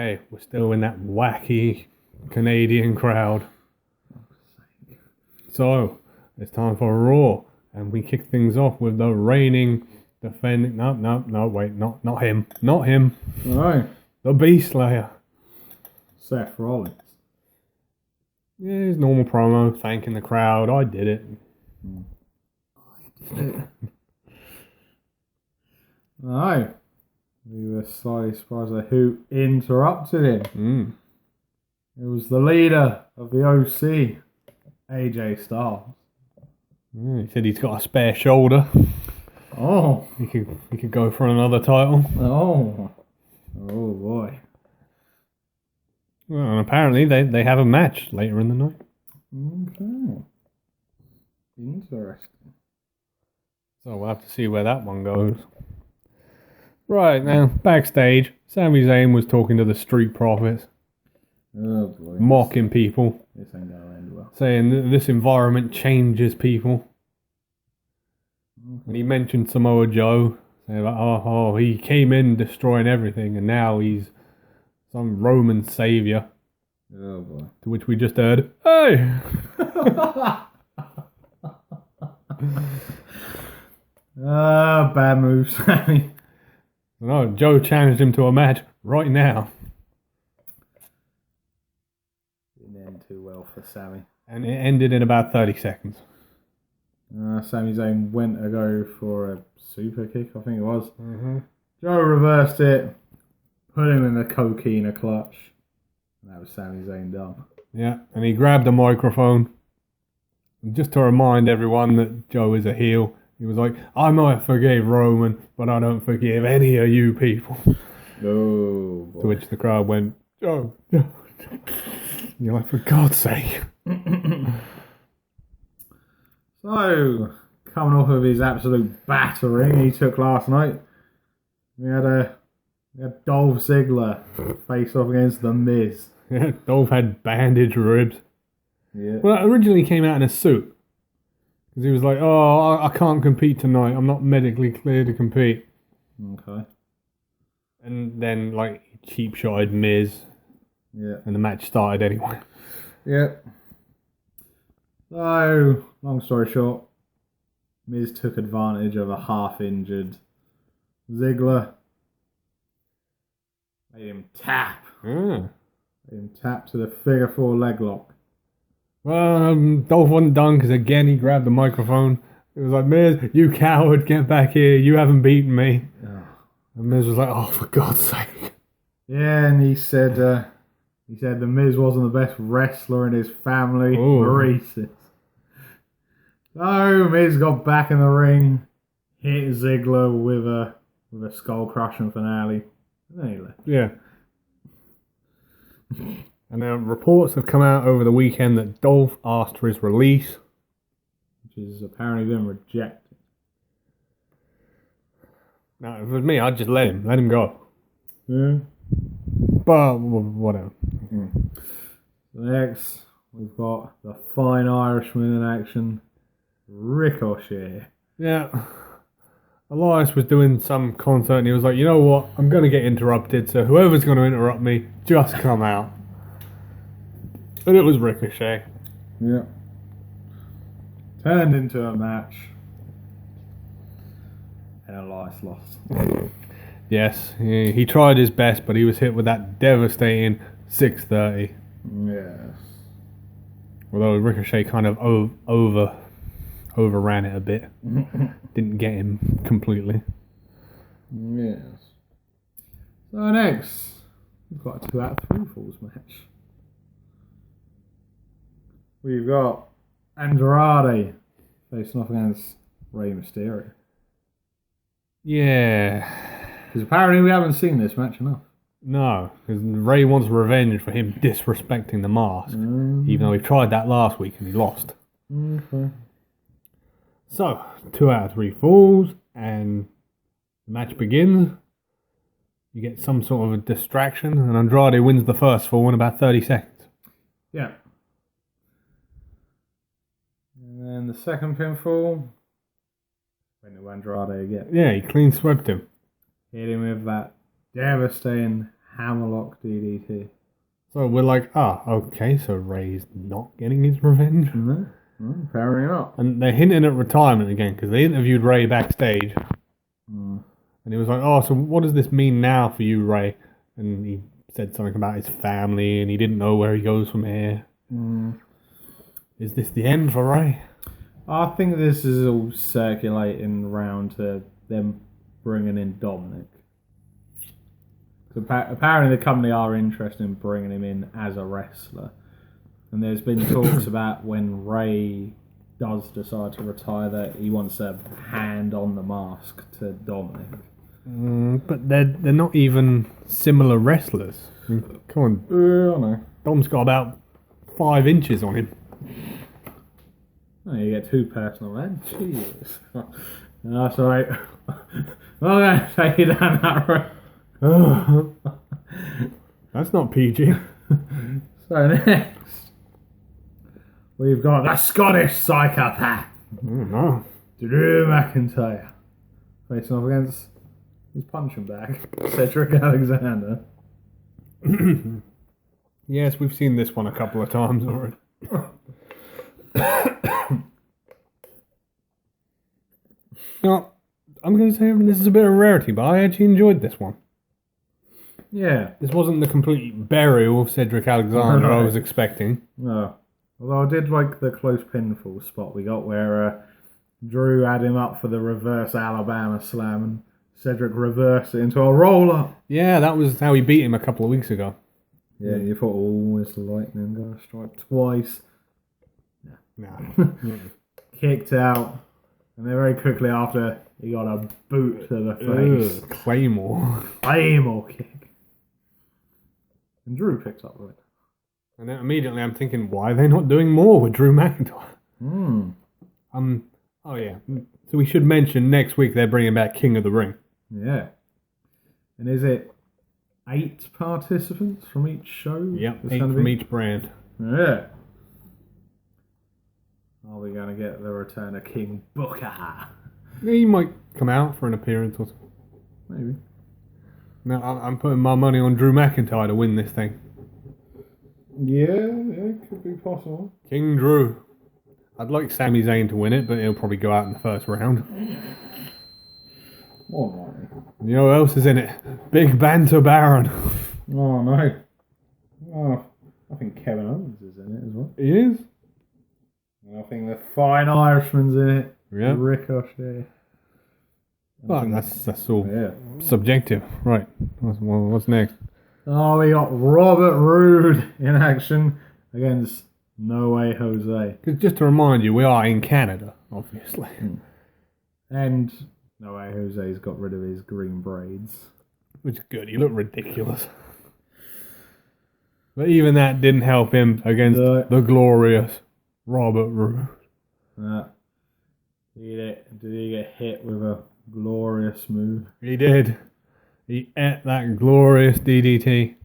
Hey, we're still in that wacky Canadian crowd. So, it's time for Raw. And we kick things off with the reigning, defending... No, wait, not him. Not him. No. The Beast Slayer. Seth Rollins. Yeah, his normal promo, thanking the crowd. I did it. No. We were slightly surprised at who interrupted him. It was the leader of the OC, AJ Styles. He said he's got a spare shoulder. Oh. He could go for another title. Oh. Oh boy. Well, and apparently they have a match later in the night. Okay. Interesting. So we'll have to see where that one goes. Right, now, backstage, Sami Zayn was talking to the Street Profits. Oh boy. Mocking people. This ain't gonna end well. Saying that this environment changes people. And he mentioned Samoa Joe. Saying like, he came in destroying everything and now he's some Roman savior. Oh boy. To which we just heard, hey! Bad move, Sammy. No, Joe challenged him to a match right now. Didn't end too well for Sammy. And it ended in about 30 seconds. Sami Zayn went to go for a super kick, I think it was. Joe reversed it, put him in the coquina clutch, and that was Sami Zayn done. Yeah, and he grabbed a microphone. And just to remind everyone that Joe is a heel, he was like, I might forgive Roman, but I don't forgive any of you people. Oh, boy. To which the crowd went, Joe. You're like, for God's sake. So, coming off of his absolute battering he took last night, we had Dolph Ziggler face off against The Miz. Yeah, Dolph had bandaged ribs. Yeah. Well, originally he came out in a suit. Because he was like, I can't compete tonight. I'm not medically clear to compete. Okay. And then, like, he cheap-shotted Miz. Yeah. And the match started anyway. Yeah. So, long story short, Miz took advantage of a half-injured Ziggler. Made him tap. Ah. Made him tap to the figure 4 leg lock. Well, Dolph wasn't done because again he grabbed the microphone. It was like, Miz, you coward, get back here. You haven't beaten me. Oh. And Miz was like, oh, for God's sake. Yeah, and he said The Miz wasn't the best wrestler in his family. Racist. So Miz got back in the ring, hit Ziggler with a skull crushing finale, and then he left. Yeah. And now reports have come out over the weekend that Dolph asked for his release. Which has apparently been rejected. Now, if it was me, I'd just let him go. Yeah. But, whatever. Next, we've got the fine Irishman in action, Ricochet. Yeah. Elias was doing some concert and he was like, you know what, I'm going to get interrupted, so whoever's going to interrupt me, just come out. And it was Ricochet. Yeah. Turned into a match. And Elias lost. Yes, he tried his best, but he was hit with that devastating 630. Yes. Although Ricochet kind of overran it a bit. Didn't get him completely. Yes. So next, we've got a 2 out of 3 falls match. We've got Andrade facing off against Rey Mysterio. Yeah. Because apparently we haven't seen this match enough. No, because Ray wants revenge for him disrespecting the mask. Even though he tried that last week and he lost. Okay. So, 2 out of 3 falls, and the match begins. You get some sort of a distraction, and Andrade wins the first fall in about 30 seconds. Yeah. And then the second pinfall, went to Andrade again. Yeah, he clean swept him. Hit him with that devastating Hammerlock DDT. So we're like, okay, so Ray's not getting his revenge. No, apparently not. And they're hinting at retirement again because they interviewed Ray backstage. Mm. And he was like, so what does this mean now for you, Ray? And he said something about his family and he didn't know where he goes from here. Mm. Is this the end for Ray? I think this is all circulating around to them bringing in Dominic. So apparently the company are interested in bringing him in as a wrestler. And there's been talks about when Ray does decide to retire that he wants a hand on the mask to Dominic. But they're not even similar wrestlers. I mean, come on. I know. Dom's got about 5 inches on him. Oh, you get too personal then. Jesus. That's alright. I'm going to take you down that road. That's not PG. So next, we've got the Scottish psychopath, No. Drew McIntyre, facing off against his punching bag, Cedric Alexander. Yes, we've seen this one a couple of times already. Now, I'm going to say this is a bit of a rarity, but I actually enjoyed this one. Yeah. This wasn't the complete burial of Cedric Alexander I was expecting. No. Although I did like the close pinfall spot we got where Drew had him up for the reverse Alabama slam and Cedric reversed it into a roll-up. Yeah, that was how he beat him a couple of weeks ago. Yeah, you thought, is the lightning going to strike twice? Nah. Kicked out. And then very quickly after, he got a boot to the face. Ugh, Claymore. Claymore kick. And Drew picks up with it. And then immediately I'm thinking, why are they not doing more with Drew McIntyre? Oh yeah. So we should mention next week they're bringing back King of the Ring. Yeah. And is it 8 participants from each show? Yep, It's 8 gonna from be? each brand. Yeah. Are we going to get the return of King Booker? He might come out for an appearance or something. Maybe. No, I'm putting my money on Drew McIntyre to win this thing. Yeah, it could be possible. King Drew. I'd like Sami Zayn to win it, but he'll probably go out in the first round. More than likely. You know who else is in it? Big Banter Baron. Oh, no. Oh, I think Kevin Owens is in it as well. He is? And I think the Fine Irishman's in it. Yeah. Ricochet. Well, that's all Yeah. subjective. Right. What's next? Oh, we got Robert Roode in action against No Way Jose. Just to remind you, we are in Canada, obviously. And No Way Jose's got rid of his green braids. Which is good. He looked ridiculous. But even that didn't help him against the glorious Robert Roode. Did he get hit with a glorious move? He did. He ate that glorious DDT.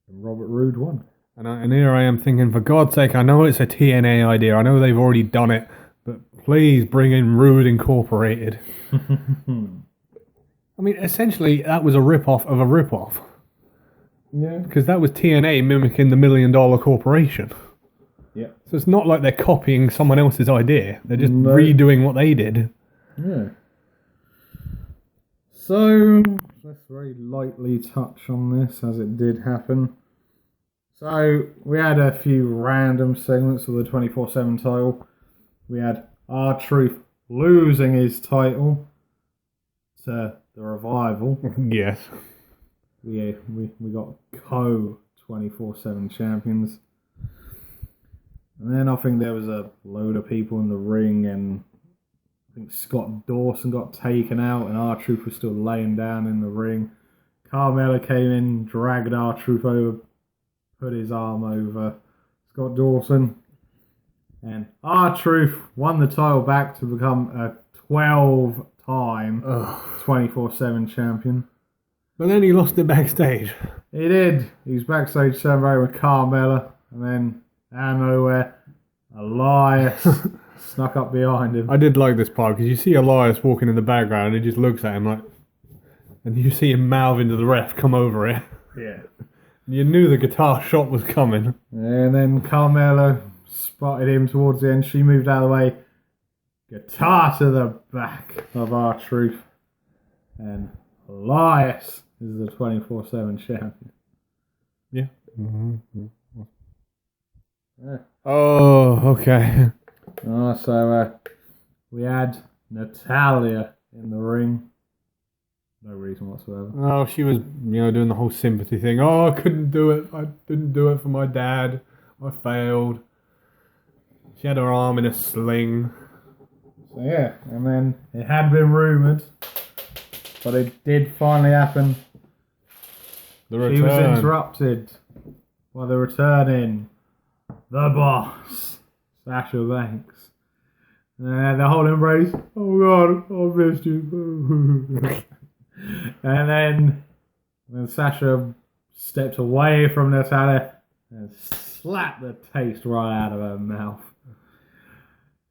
And Robert Roode won. And here I am thinking, for God's sake, I know it's a TNA idea. I know they've already done it. But please bring in Roode Incorporated. I mean, essentially, that was a rip-off of a rip-off. Yeah. Because that was TNA mimicking the $1 Million Corporation. Yeah. So it's not like they're copying someone else's idea. They're just redoing what they did. Yeah. So, let's very lightly touch on this as it did happen. So, we had a few random segments of the 24/7 title. We had R-Truth losing his title to the Revival. Yes. We got co-24/7 champions. And then I think there was a load of people in the ring, and I think Scott Dawson got taken out, and R-Truth was still laying down in the ring. Carmella came in, dragged R-Truth over, put his arm over Scott Dawson, and R-Truth won the title back to become a 12-time 24/7 champion. But then he lost it backstage. He did. He was backstage celebrating with Carmella, and then out of nowhere, Elias snuck up behind him. I did like this part because you see Elias walking in the background and he just looks at him like, and you see him mouthing to the ref, come over it. Yeah. You knew the guitar shot was coming. And then Carmella spotted him towards the end. She moved out of the way. Guitar to the back of R-Truth. And Elias is the 24/7 champion. Yeah. Yeah. Oh, okay. So we had Natalia in the ring. No reason whatsoever. Oh, she was, doing the whole sympathy thing. Oh, I couldn't do it. I didn't do it for my dad. I failed. She had her arm in a sling. So yeah, and then it had been rumoured, but it did finally happen. The return. She was interrupted by the returning the boss, Sasha Banks. And the whole embrace. Oh God, I missed you. And then Sasha stepped away from Natalia and slapped the taste right out of her mouth.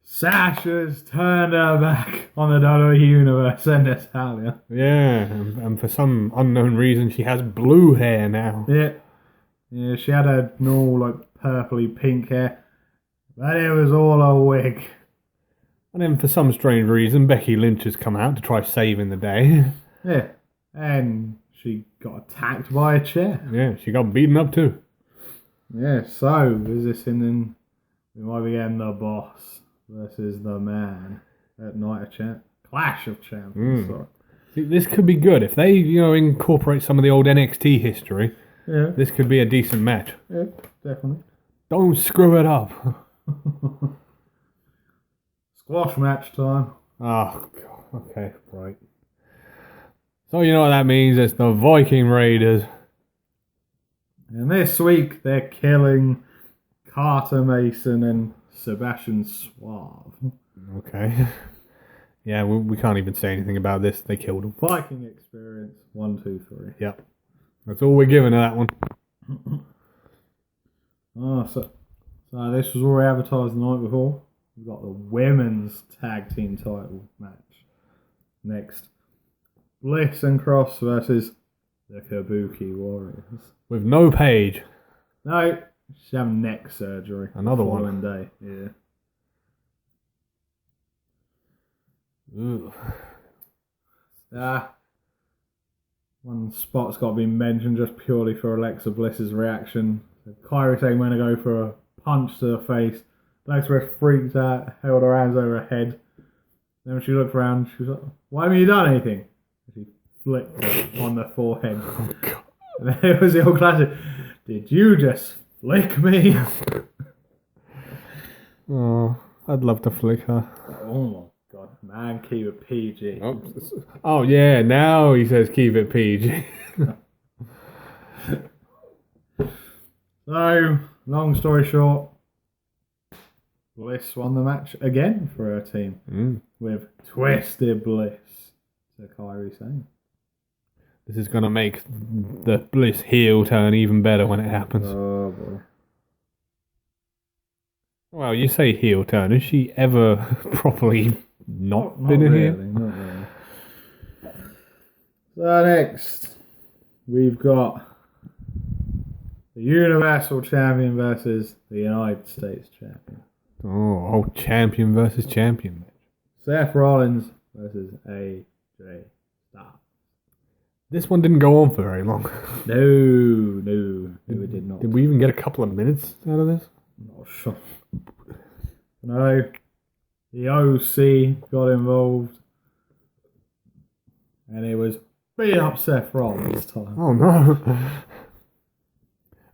Sasha's turned her back on the WWE Universe and Natalia. Yeah, and for some unknown reason, she has blue hair now. Yeah, she had a normal, like, purpley pink hair, but it was all a wig. And then for some strange reason, Becky Lynch has come out to try saving the day. Yeah, and she got attacked by a chair. Yeah, she got beaten up too. Yeah, so is this in then we might be getting the boss versus the man at Night of Clash of Champions. Sorry. See, this could be good if they, incorporate some of the old NXT history. Yeah, This could be a decent match. yeah, definitely. Don't screw it up. Squash match time. Oh, God. Okay, right. So you know what that means? It's the Viking Raiders. And this week they're killing Carter Mason and Sebastian Suave. Okay. Yeah, we can't even say anything about this. They killed him. Viking experience 1, 2, 3. Yep. That's all we're giving to that one. So this was already advertised the night before. We've got the women's tag team title match next. Bliss and Cross versus the Kabuki Warriors. With no Page. No, she's having neck surgery. Another the one. following day. Yeah. Ugh. One spot's got to be mentioned just purely for Alexa Bliss's reaction. So Kairi Sane went to go for a punch to the face. Alexa Bliss freaked out, held her hands over her head. Then when she looked around, she was like, "Why haven't you done anything?" She flicked her on the forehead. Oh, God. And then it was the old classic, "Did you just flick me?" Oh, I'd love to flick her. Oh my God, man, keep it PG. Oh, yeah, now he says keep it PG. So, long story short, Bliss won the match again for her team with Twisted Bliss to Kairi Sane. This is going to make the Bliss heel turn even better when it happens. Oh boy. Well, you say heel turn. Has she ever properly not been a heel? Not really. So next, we've got the Universal Champion versus the United States Champion. Oh, champion versus champion match. Seth Rollins versus AJ Styles. This one didn't go on for very long. No, it did not. Did we even get a couple of minutes out of this? Not sure. No, the OC got involved, and it was beat up Seth Rollins time. Oh, no.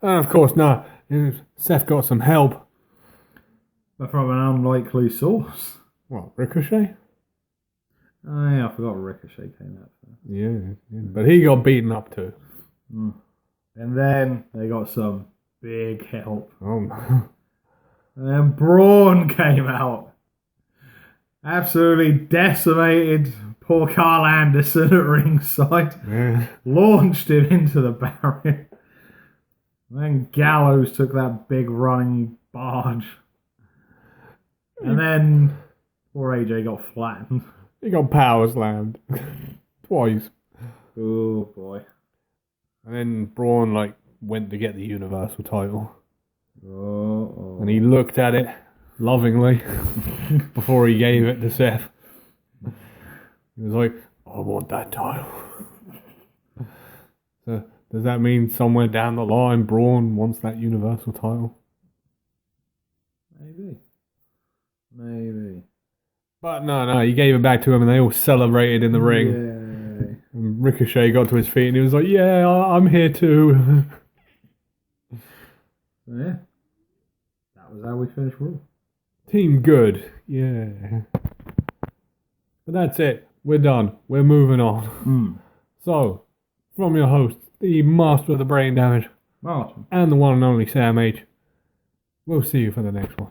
And of course, no. Seth got some help. But from an unlikely source. What, Ricochet? Oh yeah, I forgot Ricochet came out first. Yeah. But he got beaten up too. And then they got some big help. Oh, no. And then Braun came out. Absolutely decimated poor Carl Anderson at ringside. Yeah. Launched him into the barrier. And then Gallows took that big running barge. And then poor AJ got flattened. He got power slammed. Twice. Oh boy. And then Braun like went to get the Universal title, Oh. and he looked at it lovingly before he gave it to Seth. He was like, "I want that title." So does that mean somewhere down the line Braun wants that Universal title? Maybe. But no, he gave it back to him, and they all celebrated in the ring. Yay. And Ricochet got to his feet, and he was like, "Yeah, I'm here too." So yeah, that was how we finished Raw. Team good, yeah. But that's it. We're done. We're moving on. So, from your host, the master of the brain damage, Martin. and the one and only Sam H, we'll see you for the next one.